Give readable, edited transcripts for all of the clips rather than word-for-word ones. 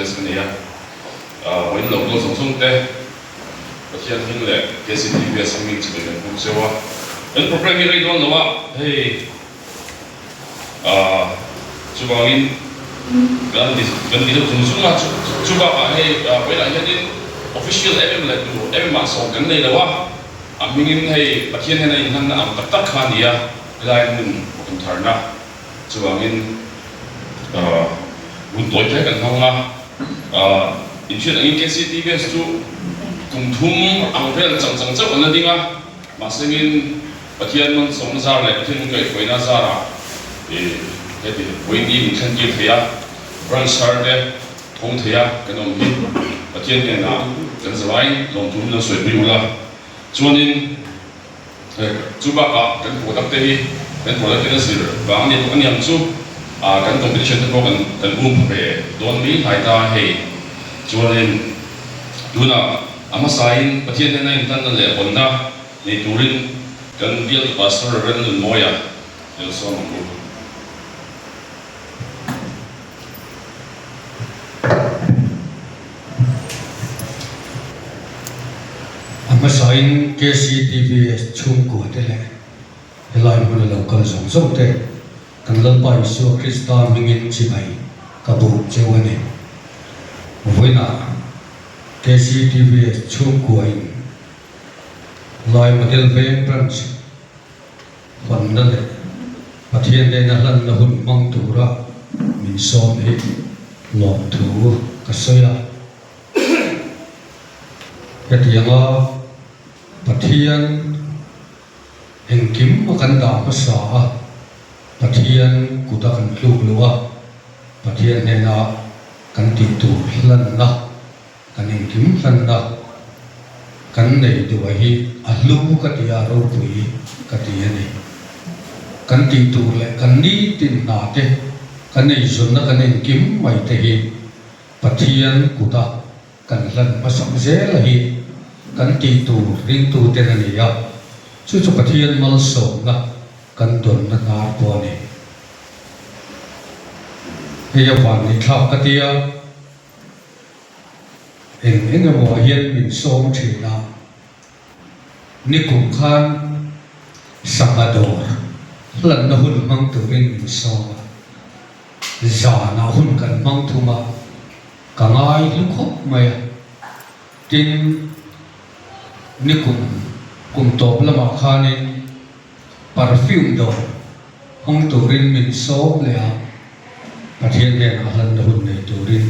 KCTVS cái này với lòng lo sống sống thế và khi anh hình lệ KCTVS mình chỉ cần cũng sẽ qua anh program này đây đó là hey chú bảo in gần đi đâu cũng xuống là chú bảo hey với lại cái official em là tụ em mà sống cái này là mình hay bác hiền này hắn làm tất cả này lại mình cũng thở na chú bảo in muốn tối thế cần không in chuyện anh KCTVS chú cùng thum ang phê là chẳng chấp anh đi nga mà xem in bác hiền mình sống ra lại thêm cái quay na ra là cái gì quay đi mình thân kia thấy branch start đấy không thấy cái nông nghiệp bác hiền này là cái gì vậy lòng thum nó sôi bìu là cho nên chú bác cái product đấy cái product nó gì và anh ấy cũng nhận chú cái competition nó có cái boom về đón mỹ hay ta hay cho nên chú nào ama sign bác hiền này người ta là lệ còn ta này chú rin cái deal pastor rồi nên mua ya điều số một Masain KCTVS chung của thế này, lại một lần cần sống sống thế, cần lần bài số Christian mình chỉ bày cả bộ chế quan này, với na KCTVS chung của anh, lại một lần về branch, phầnนั้นเลยประเทศในนั้นเราหุ่นมังตัวละมินซ้อมให้หลอกถูกระเซียเหตุอย่างว่าประเทศแห่งกิมมากันด่าภาษาประเทศกุตะกันลูกหรือว่าประเทศในนั้นกันติดตัวลันนะกันแห่งกิมลันนะกันในด้วยอัลลูกัติยารูปุยกัติยานี่กันติดตัวเลยกันนี้ติดนาเตกันในส่วนนั้นกันแห่งกิมไม่เตะประเทศกุตะกันลันมาสังเจเลยกันตีตูริงตูเตนันยาชุดประเทศมัลโซนะกันดนนักอาปอนี่เฮียฟังนี่ข่าวกติยาเองมัวเฮียนมินโซมทีนานิคุมขานสังกดอร์หลังนหุ่นมังตุรินมินโซมจานาหุ่นกันมังทุมากังไอลุกบไม่จินนี่กุมตบละมาคานิปาร์ฟิวมดอห้องตูรินมินโซมเลยอ่ะประเทศเนี่ยอาหารหุ่นในตูริน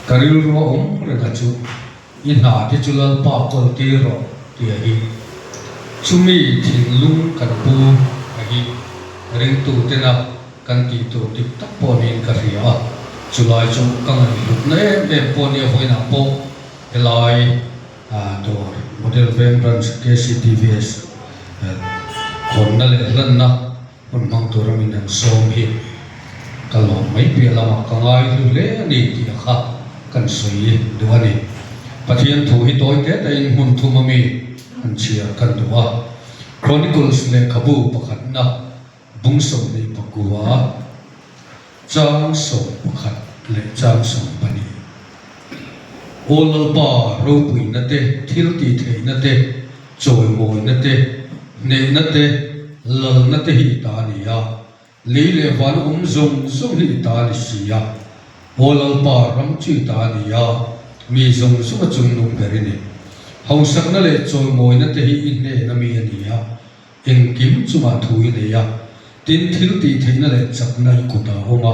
การิลรัวเรื่องจุอินหาที่จุลปากคนตีรอตีฮีชุมีถิ่นลุงกันปูฮีเรื่องตูเตนะกันตีตูติดตักปอนินกะเรียจุลายจุกังหิลุเนี่ยปอนี่หอยนับปอลายตัวโมเดลเวนบรันส์ KCTVS คนนั่นเลยลันนะคนบางตัวเรามีนังโซมีกันหลงไม่เปลี่ยนละมากังไงดูเล่นี่ที่ข้ากันสวยดูว่านี่ประเทศถูกฮิตโต้เด็ดแต่อินหุ่นทุ่มมีอันเชียกันดูว่า Chronicles เนี่ยขบูประคันนะบุ้งส่งในปกัวจ้างส่งประคันและจ้างส่งปนีโอลบารูปุยนัดเตทิลตีเทนัดเตจอยมวยนัดเตเนนัดเตลลนัดเตฮิตานียาลีเลวันซงฮิตานิสิยาโอลบารัมจิตานียามีซงจุนนุงเปรินีเฮาสักนั่นเลยจอยมวยนัดเตฮิอินเนนามีนียาเอ็งกิมจุมาทุยเนียตินทิลตีเทนั่นเลยจักนัยกุตาโอมา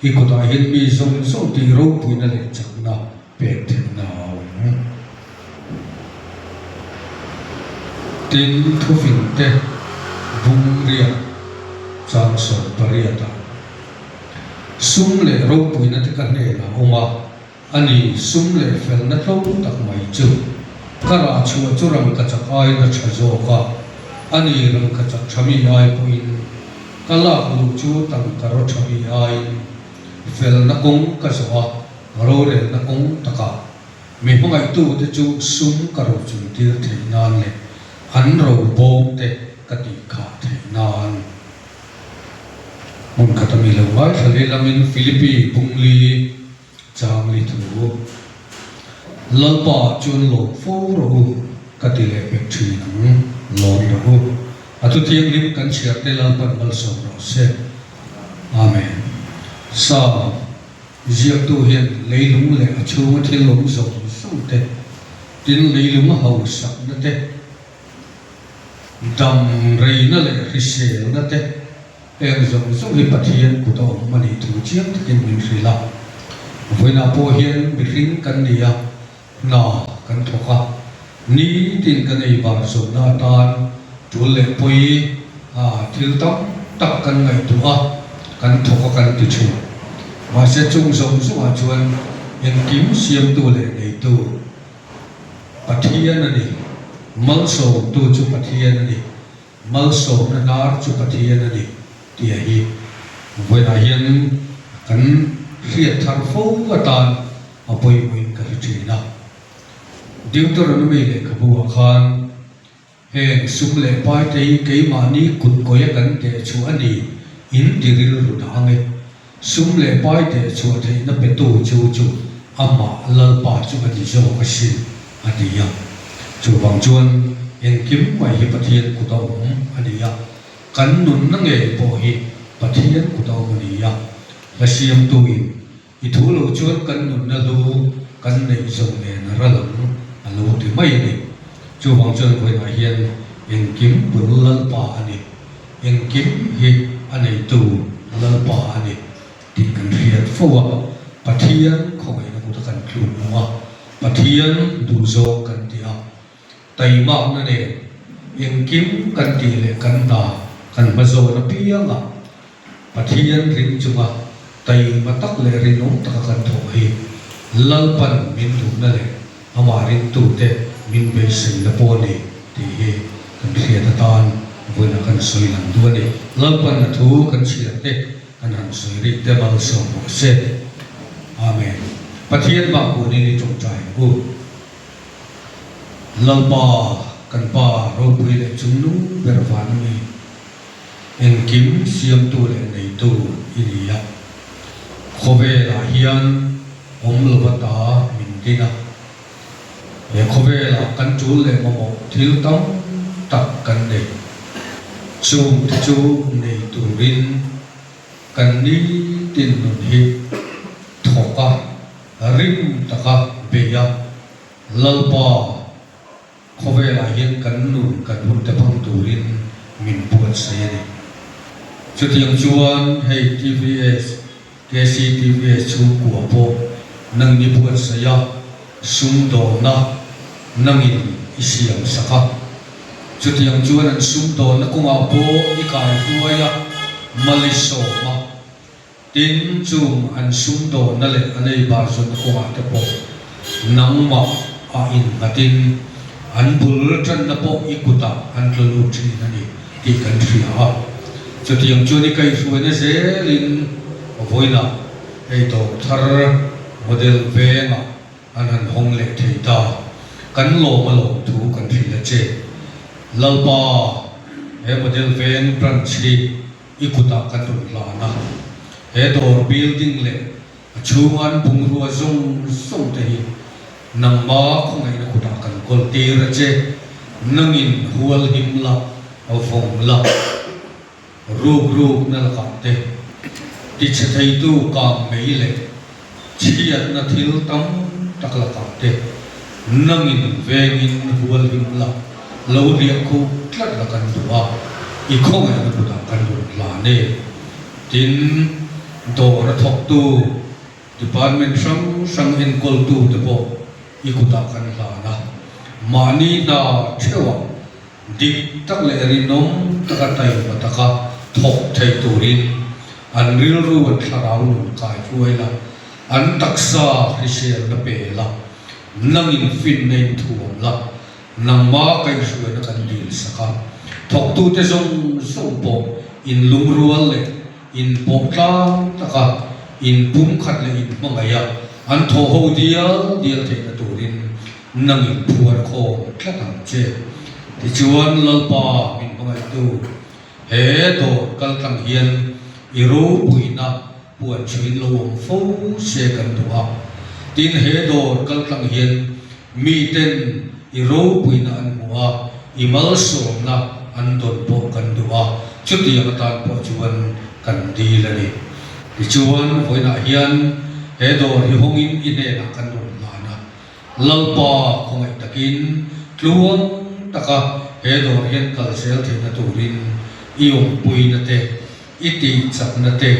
อีกุตาเห็นมีซงตีรูปุยนั่นเลยจักนาเป็ดนาวตินทุฟินเตบุงเรียจางสอนปริยตาซุ่มเล่รูปุยนัดกันเนล่ะอมาอันนี้ซุ่มเล่เฟลนัดรูตักไม่จูกระราชัวจุรังกัจจายนัดชโจกะอันนี้รังกัจจชมีไอปุยกะลาบุจูตังกระรชมีไอเฟลนักงกัจจวะโรเรนักงตะกามีพวกไอ้ตู้ที่จูซุ่มกระโดดจุดที่เทนานเลยอันเราโบกเตกติขาเทนาน mun katami lawai thale lamin Philippi pungli chang li thu lalpa chun lo fo ro katile pek thi nang lon ro atu thiam lim kan chiar te lalpan bal so ro se amen sa ziak tu hian leilung le achu ma thil lom zo so te tin leilung hau sak na te dam rei na le risel na te eng zong zong hi pathian ku to mani thu chiang takin min rila voina po hian mi ring kan nia na kan thoka ni tin kan ei bar so na tan tul le poi thil tam tak kan ngai tu kan thoka kan ti chu ma se chung zong zong chuan en kim siam tu le nei tu pathian ani mal so tu chu pathian ani mal so na nar chu pathian ani tia hi voina hian kan riat thar fo ka tan apoi moin ka thina Deuteronomy le kabua khan heng sum le pai te ke mani kut koya kan te chu ani in diril ru dange sum le pai te chu the na pe tu chu chu ama lal pa chu ani zo ka sin adiya chu bang chuan en kim mai hi pathian ku ta adiya kan nun na nge po hi pathian ku ta maniya la siam tu in I thu lo chuan kan nun na lu kan nei zo le na ralam alo ti mai ni chu bang chuan koi na hian en kim pun lal pa ani en kim hi anei tu lal pa ani ti kan riat fowa pathian khoi na ku ta kan klu ma pathian du zo kan ti a tai ma na ne en kim kan ti le kan da kan ma zo na pianga pathian ring chunga tai matak le rinong takakan tho hi lalpan min tu na le amarin tu te min be sei na po ni ti he kan thia ta tan voina kan soi lan du ni lalpan na thu kan chia te kan han soi ri te mal so mo se amen pathian ma ko ni ni chong chai ku lalpa kan pa ro pui le chung nu ber van ni en kim siam tu le nei tu iriya khobe la hian om lawata min dina e khobe la kan chu le mo thil tam tak kan nei chu nei turin kan ni tin nun hi thoka rim taka beya lalpa khobe la hian kan nun kan hun te phang turin min puat sai ni chu tiang chuan hei TVS KCTVS chu của po nang ni buat saya sum do na nang in isiam saka chu tiang chuan an sum do na kunga po I kai ruaya maliso ma tin chung an sum do na le anei bar zon kunga te po nang ma a in atin an bul tran na po ikuta an lulu tri na ni ti kan tri ha chu tiang chuan I kai ruaya zelin voina ei to thar model venga anan hong le theita kan lo ma lo thu kan thila che lalpa e model ven branch ikuta kan tu la na e dor building le chungan bungrua zong song te hi nang ma khongai na kuta kan kol ti ra che nangin hual himla avong la rug na la te ti thei tu ka mei le chiat na thil tam takla ka te nangin vengin hual him la lo ria khu tlat la kan duwa I khong ai na puta kan du la ne tin do ra thok tu department sang en kol tu te po I kuta kan la na mani na thewa dik tak le rinom takatai pataka thok thei turin an ril ru an tharau nun kai chuai la an taksa hrisel na pe la nangin fin nei thuam la nang ma kai suai na kan dil saka thok tu te zong po in lungrual le in poklang taka in pum khat le in mangaya an tho ho dial te na turin nangin phuar kho tlatam che ti chuan lalpa min mangai tu he do kal tang hian iro puina puan chuin lowong fo se kan tua tin he do kal tlang hian mi ten iro puina an mua imal som na an don po kan tua chuti ang tan po chuan kan di lani ti chuan hoina hian he do hi hongin ine na kan don lana lalpa khongai takin tluang taka he do hian kal sel thina turin iong puina te iti chakna te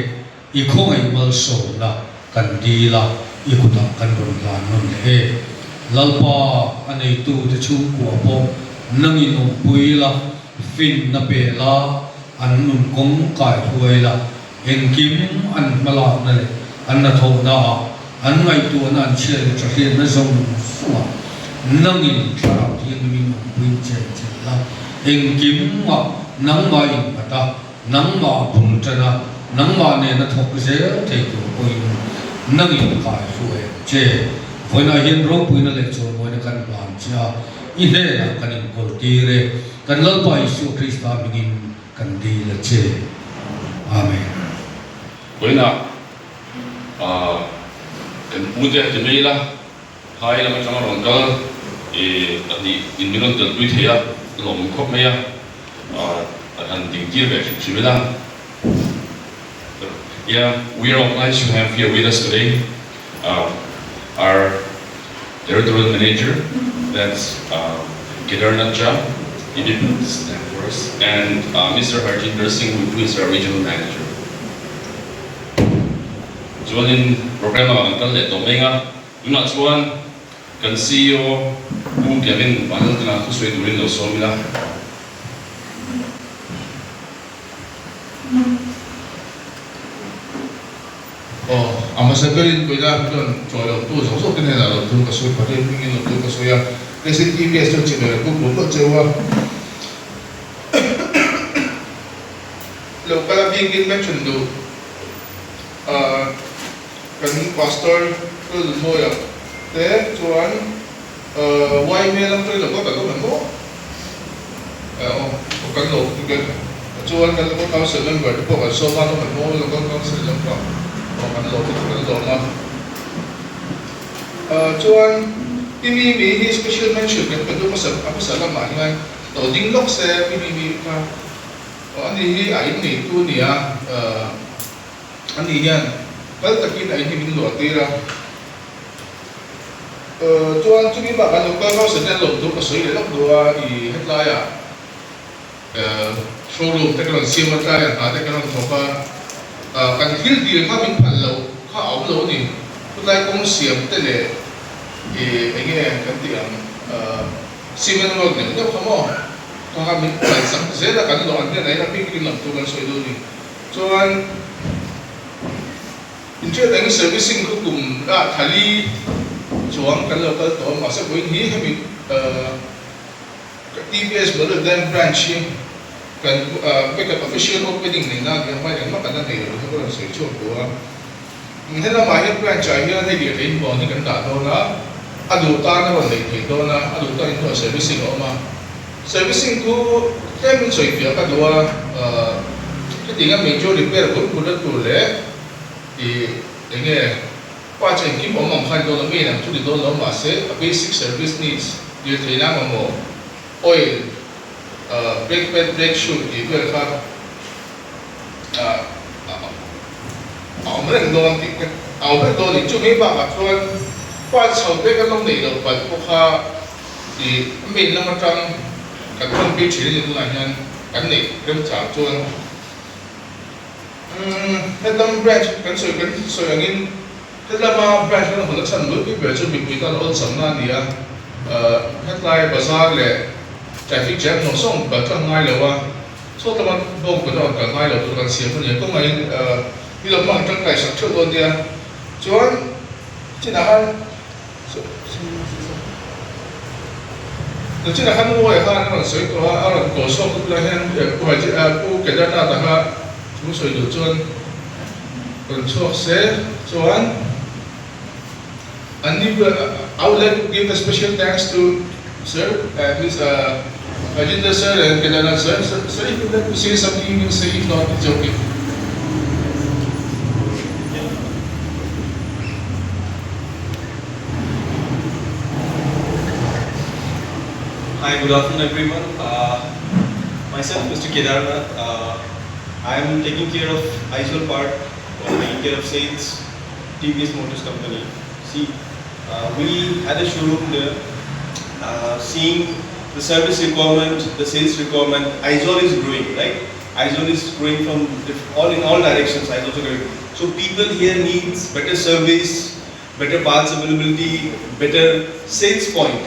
i khongai mal so na kan di la i kuta kan don la non he lalpa anei tu te chu ko po nangin ong puila fin na pe la an nun kong kai huai la en kim an mala na le an na tho na an ngai tu an che le tra na zong suwa nangin tharau ti min ong pui che che la en kim ma nang ma in pata nang ma phung chana nang ma ne na thok se te tu pui nangin kai huai che voi na hian ro pui na le cho moi na kan ban cha i he na kan in kol ti re kan lal pa Isu Krista mingin kan di la che amen với nào cái mục tiêu thì mấy là hai là mấy trong lòng cơ thì đi in những cái tuổi thế à lòng khóc mấy à anh định chia về chuyện gì đó. Yeah, we are obliged to have here with us today our territorial manager, that's Kedarnath Jha. He did stand for us, and Mr. Harjinder Singh, who is our regional manager. Chuan in program ang kan le tomenga, una chuan kan CEO U Kevin Banal na ku soi durin lo somila. Ambassador ko ida don choyo tu so kene na lo tu ka soi pate pingin lo tu ka soya kesi TBS to chine ko ko chewa lo kala bingin mention do kan pastor ko moya te chuan why me lang to lo ko ka ko mo o kan lo tu ke chuan kan lo council member ko ka so ma lo mo lo ko council lang ka kan lo tu kan lo na chuan PBB hi special mention kan do masal apa salam ma ngai to ding lok se PBB ka ani hi ai ni tu ni a ani yan kal takin ai ni min lo tira chuan chumi ba kan lo ka ka se lo tu ka soi le lok do a I hetla ya showroom te kan siam ta ya ta te kan thoka kan hil dir kha min phal lo kha au lo ni putai kong siam te le enge kan ti am simen lo ne ko khamo ka min phal sak zela kan lo an ne na ping kin lam tu kan soi do ni chuan inche dang servicing ko kum da thali chuang kan lo kal to ma se boin hi hemi TBS Bolo Dam branch kan make official opening ni na kan mai kan ma kan na nei lo ko soi chu ko hela ma hi branch ai hi nei dia rein bo ni kan da do na adu ta na ron nei thei do na adu ta in to servicing o ma servicing ko tem soi pia ka do cái tiếng Anh major repair cũng cũng rất đủ lẽ thì nghe qua trình kim bóng mỏng khai đô la Mỹ làm chút đô la mà sẽ basic service needs như thế nào mà một oil brake pad brake shoe thì cái khác ông mình đô làm thì ông mình đô thì chú mấy bạn thôi qua sau cái lông này được phải có kha thì mình làm trong các công ty chỉ là như này cái này cái trả chuông hết năm branch cái soi anh in hết năm branch nó còn chân mới cái về cho mình ta ôn sắm na đi à hết lại bazaar lệ traffic jam nó xong bật trong ngay rồi à số tầm đông cái đó cả ngay rồi tụi mình xem phân nhớ có ngày đi làm bằng trong cái sản xuất luôn đi à chuan chỉ là han chỉ là han mua cái han nó soi có à nó cổ số cũng là han của cái của cái đó là ta chúng soi được chuan còn chuộc sẽ chuan and I would like to give a special thanks to Sir, please, Harjinder Sir and Kedarnath Sir. Sir, if you'd like to say something, you can say. If not, it's okay. Hi, good afternoon everyone. Myself, Mr. Kedarnath. I am taking care of Aizawl part, taking care of sales, TVS Motors Company. See, we had a showroom there, seeing the service requirement, the sales requirement. Aizawl is growing, right? Aizawl is growing from in all directions. Aizawl is growing. So people here needs better service, better parts availability, better sales point.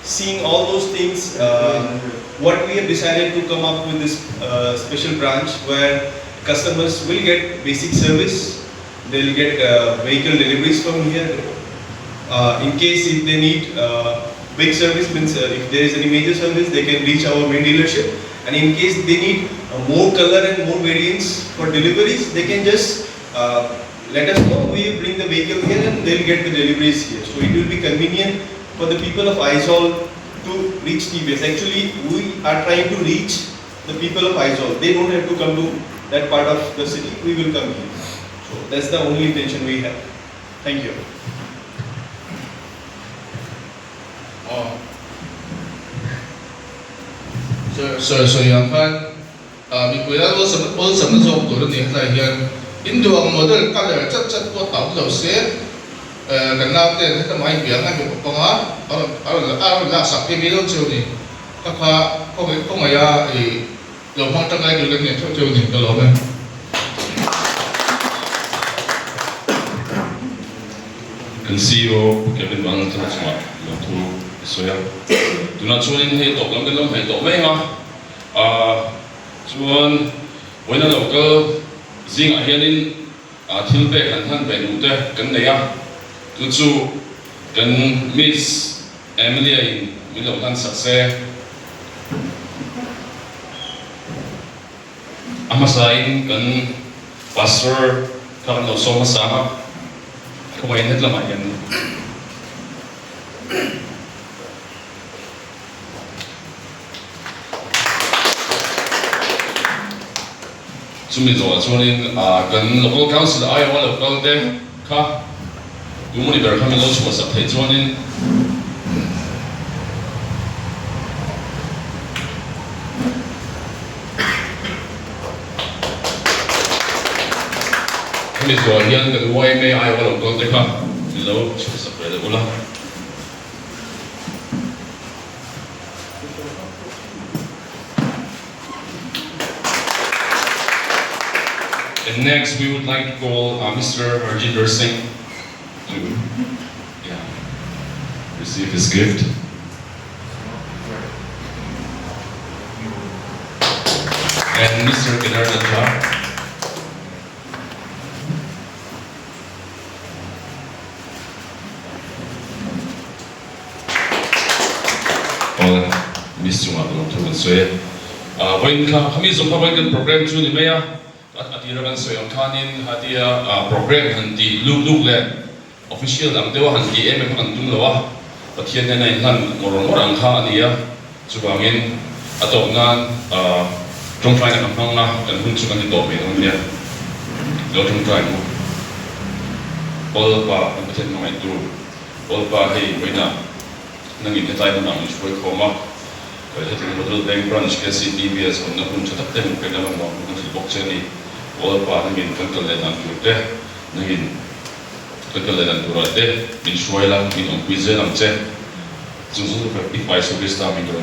Seeing all those things, what we have decided to come up with this special branch where customers will get basic service, they'll get vehicle deliveries from here. In case if they need big service, means if there is any major service, they can reach our main dealership. And in case they need more color and more variants for deliveries, they can just let us know. We bring the vehicle here and they'll get the deliveries here. So it will be convenient for the people of Aizawl to reach TVS. Actually, we are trying to reach the people of Aizawl. They don't have to come to that part of the city. We will come here. So that's the only intention we have. Thank you. So yang kan, mikuya lo什么做过的你在现，印度ang model kalau cat ko tahu jauh se, karena kita main biang kan pengar, kalau lah sakit bilang jauh ni, kakak kau maya lomang tengah juga ni jauh ni kalau kan. Kan CEO Kevin Wang tu cuma tu soya. Tu nak cuanin hei tok lam kan lam hei tok mai ma. Cuan, wena local zing ahianin thil pe kan than pe nu te kan nei a. Tu chu kan Miss Emily in min lo kan sakse. Amasain kan pastor kan lo so masama. Kumain het lamay yan. Sumizo chuanin kan local council Iowa local te kha dumuni ber kami lo chuma sak thei chuanin kami zo hian kan YMA Iowa local te kha lo chuma sak thei ula. And next, we would like to call Mr. Harjinder Singh to receive his gift. And Mr. Kedarnath Jha. Or Miss Chunga Tuan Soe. When kami zumpaban program tu ni maya. Atiragan soyang kanin hadia program hanti luk le official ang dewa hanti antum lawa pathian na inhan morang kha ania chubangin atongnan trong fai na kampang na kan hun chukan to me nia lo trong fai mo all pa pathian mai tu all pa hei wena nangin hetai na nang shoi khoma ko heting model bank branch ke CTBS on na hun chatak te mo pe na mo ko blockchain ni all pa nangin kalkalenan turte nangin kalkalenan turate min shuaila min on quizen ang che zungzung ka if I so this time in the